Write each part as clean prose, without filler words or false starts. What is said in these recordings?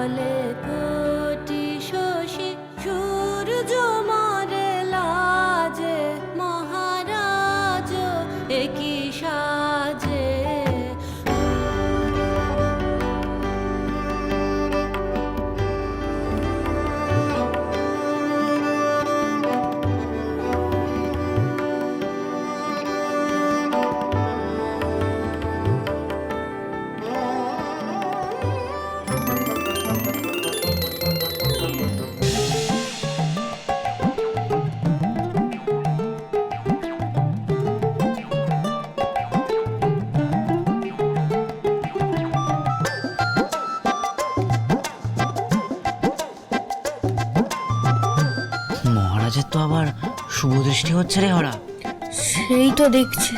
বলে কোটি শশী সূর্য মারে লাজে মহারাজ একই সাজে মহারাজের তো আবার শুভ দৃষ্টি হচ্ছে রে হরা। সেই তো দেখছে।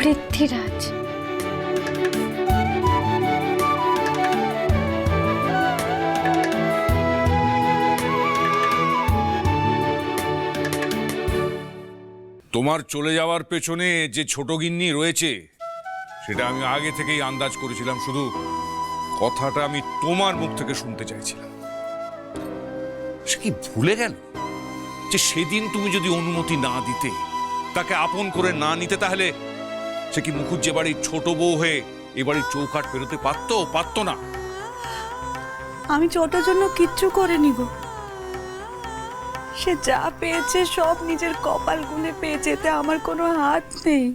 পৃথ্বীরাজ তোমার চলে যাওয়ার পেছনে যে ছোট গিন্নি রয়েছে সেটা আমি আগে থেকেই আন্দাজ করেছিলাম, শুধু কথাটা আমি তোমার মুখ থেকে শুনতে চাইছিলাম। সে কি ভুলে গেল যে সেদিন তুমি যদি অনুমতি না দিতে, তাকে আপন করে না নিতে, তাহলে সে কি মুখুজ্জে বাড়ির ছোট বউ হয়ে এ বাড়ির চৌকাঠ পেরোতে পারতো না? আমি ছোটর জন্য কিচ্ছু করিনি গো। সে যা পেয়েছে সব নিজের কপাল গুনে পেয়েছে, এতে আমার কোনো হাত নেই।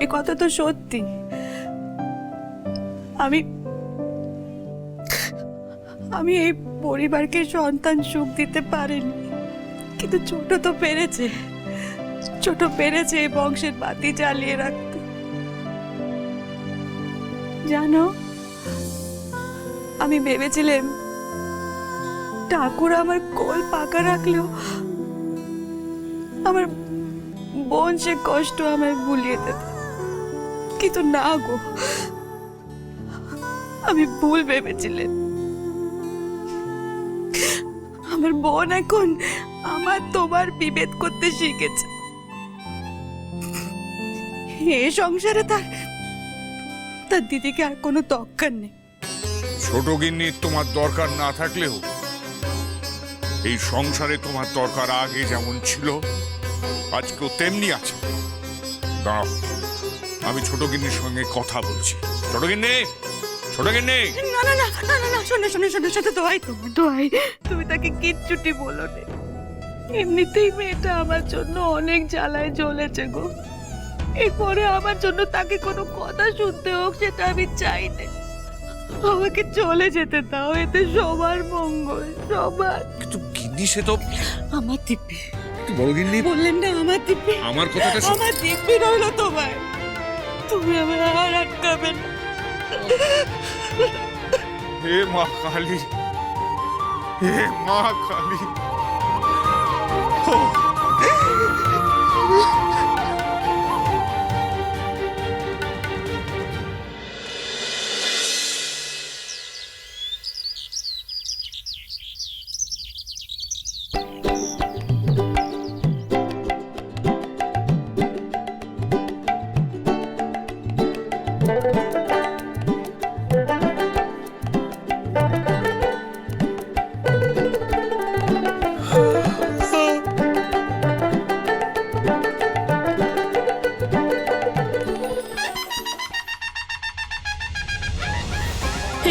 এ কথা তো সত্যি। আমি এই পরিবারকে সন্তান সুখ দিতে পারিনি, কিন্তু ছোট তো পেরেছে। ছোট পেরেছে এই বংশের বাতি জ্বালিয়ে রাখতে। জানো, আমি ভেবেছিলাম ঠাকুর আমার কোল পাকা রাখলেও আমার বোন সে কষ্ট আমায় ভুলিয়ে দেবে, কিন্তু না গো, আমি ভুল ভেবেছিলাম। আমার বোন এখন আমার তোমার বিভেদ করতে শিখেছে। এ সংসারে তার দিদিকে আর কোনো দরকার নেই। ছোট গিন্নির তোমার দরকার না থাকলেও এই সংসারে তোমার দরকার আগে যেমন ছিল আজকেও তেমনি আছে। দাঁড়াও, আমি ছোট গিন্নির সঙ্গে কথা বলছি। ছোট গিন্নি, ছোট গিন্নি। না না না না না না, শোনো শোনো শোনো শোনো, দোয়াই তোমার দোয়াই, তুমি তাকে কিচ্ছুটি বলো না। এমনিতেই মেয়েটা আমার জন্য অনেক জ্বালায় জ্বলেছে গো। এরপরে আমার জন্য তাকে কোনো কথা শুনতে হোক সেটা আমি চাই না। আমাকে চলে যেতে দাও, এতে সবার মঙ্গল, সবার। কিন্তু গিন্নি সে তো আমার দিব্যি, বড় গিন্নি বললেন না আমার দিব্যি, আমার কথাটা আমার দিব্যি রইল তোমার। তুমি আমার আর আটকাবে না। হে মা কালী, হে মা কালী।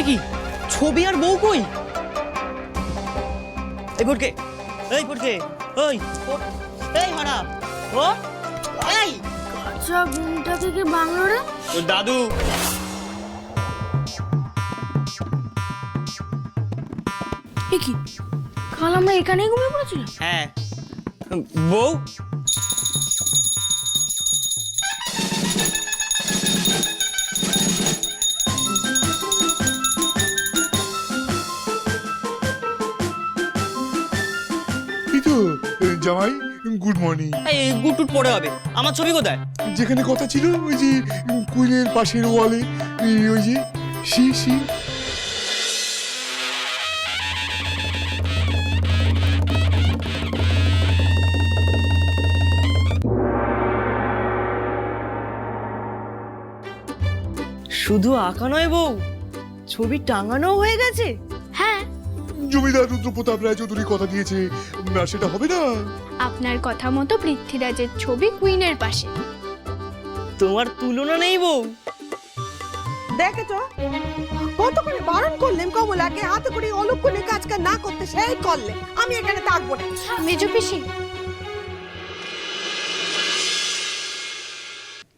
কি ছবি আর বউ কই? এই বোটকে এই পড়ছে, ওই এই হারা, ও এই আচ্ছা ঘুমটা থেকে বাংলো রে? তোর দাদু। এ কি, কাল আমরা এখানেই ঘুমিয়ে পড়েছিলাম? হ্যাঁ বউ, এই তো জামাই, গুড মর্নিং। এই গুটুট পড়ে হবে, আমার ছবি কোথায়? যেখানে কথা ছিল ওই যে কুইলের পাশের ওয়ালে, ওই যে সি সি। শুধু আঁকা নয় বউ, ছবি টাঙানো হয়ে গেছে। হ্যাঁ, জমিদার রুদ্রপ্রতাপ রায়চৌধুরী কথা দিয়েছে, না সেটা হবে না। আপনার কথা মতো পৃথ্বীরাজের ছবি কুইনের পাশে। তোমার তুলনা নেই বউ। দেখেছো কত করে বারণ করলেন কমলাকে হাতে করে অলক্ষণে কাজ না করতে, সেই করলে আমি এখানে থাকবো না। মেজো পিসি,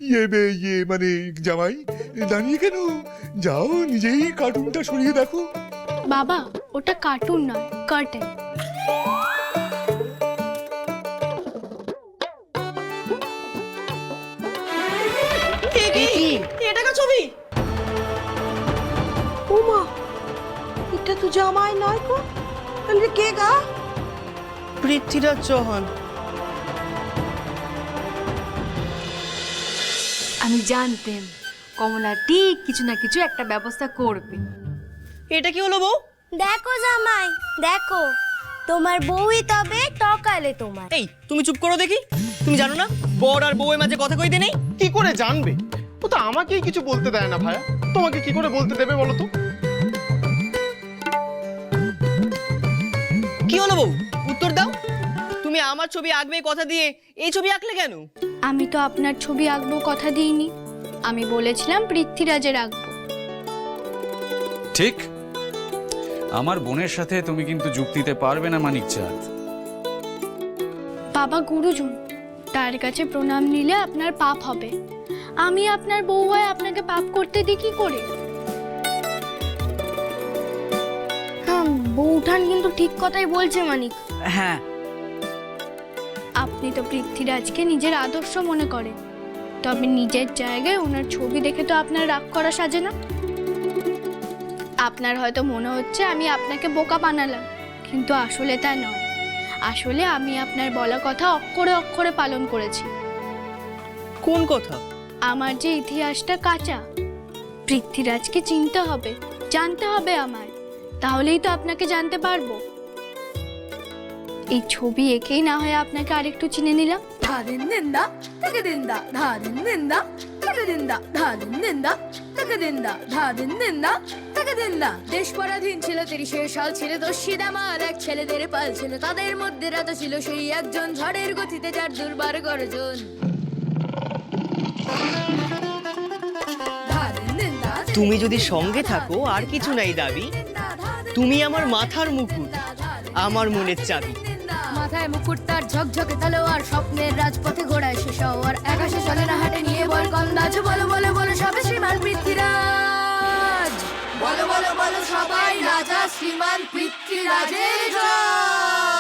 ইয়ে মানে জামাই, দাঁড়িয়ে কেন? যাও নিজেই কার্টুনটা সরিয়ে দেখো। বাবা ওটা কার্টুন নয়, কার্টেন। এটা কা ছবি? ওমা, এটা তো জামাই নয় কো, তাহলে কে গা? পৃথ্বীরাজ চৌহান। আমি জানতাম কমলা ঠিক কিছু না কিছু একটা ব্যবস্থা করবে। এটা কি হলো বউ? দেখো জামাই, দেখো তোমার বউই তবে টকালে তোমার। এই তুমি চুপ করো দেখি, তুমি জানো না বর আর বউয়ের মাঝে কথা কইতে নেই? কি করে জানবে? ও তো আমাকেই কিছু বলতে দেয় না ভাইয়া, তোমাকে কি করে বলতে দেবে বলো তো? কি হলো বউ, উত্তর দাও। তুমি আমার ছবি আঁকবে কথা দিয়ে এই ছবি আঁকলে কেন? আমি তো আপনার ছবি আঁকবো কথা দিইনি, আমি বলেছিলাম পৃথ্বীরাজের আঁকবো। ঠিক, আমার বোনের সাথে তুমি কিন্তু যুক্তিতে পারবে না মানিক চাঁদ। বাবা গুরুজন, তার কাছে প্রণাম নিলে আপনার পাপ হবে। আমি আপনার বউ হয়ে আপনাকে পাপ করতে দিই কি করে? হ্যাঁ, বউঠান কিন্তু ঠিক কথাই বলছে মানিক। হ্যাঁ, আপনি তো পৃথ্বীরাজকে নিজের আদর্শ মনে করেন, তবে নিজের জায়গায় ওনার ছবি দেখে তো আপনার রাগ করা সাজে না। আপনার হয়তো মনে হচ্ছে আমি আপনাকে বোকা বানালাম, কিন্তু আসলে তা নয়। আসলে আমি আপনার বলা কথা অক্ষরে অক্ষরে পালন করেছি। কোন কথা? আমার যে ইতিহাসটা কাঁচা, পৃথ্বীরাজকে চিনতে হবে, জানতে হবে আমার, তাহলেই তো আপনাকে জানতে পারবো। এই ছবি এঁকেই না হয় আপনাকে আরেকটু চিনে নিলাম। ধাদিন দিন্দা তাকে দিন্দা, ধাদিন দিন্দা তাকে দিন্দা, ধাদিন দিন্দা তাকে দিন্দা, ধাদিন দিন্দা তাকে দিন্দা। দেশ পরাধীন ছিল ৩০ সাল, ছিল দস্যিদ আমার এক ছেলেদের পাল ছিল, তাদের মধ্যে রাজা ছিল সেই একজন, ঝড়ের গতিতে যার দুর্বার গর্জন। তুমি যদি সঙ্গে থাকো আর কিছু নাই দাবি, তুমি আমার মাথার মুকুট, আমার মনের চাবি। মাথায় মুকুট তার ঝকঝকে তলোয়ার, স্বপ্নের রাজপথে ঘোড়ায় সে সওয়ার, আকাশে চলে না হাটে নিয়ে বল কন্দাজ। বলো বলো বলো সবে শ্রীমান পৃথ্বীরাজ, বলো বলো বলো সবাই রাজা শ্রীমান পৃথ্বীরাজের জয়।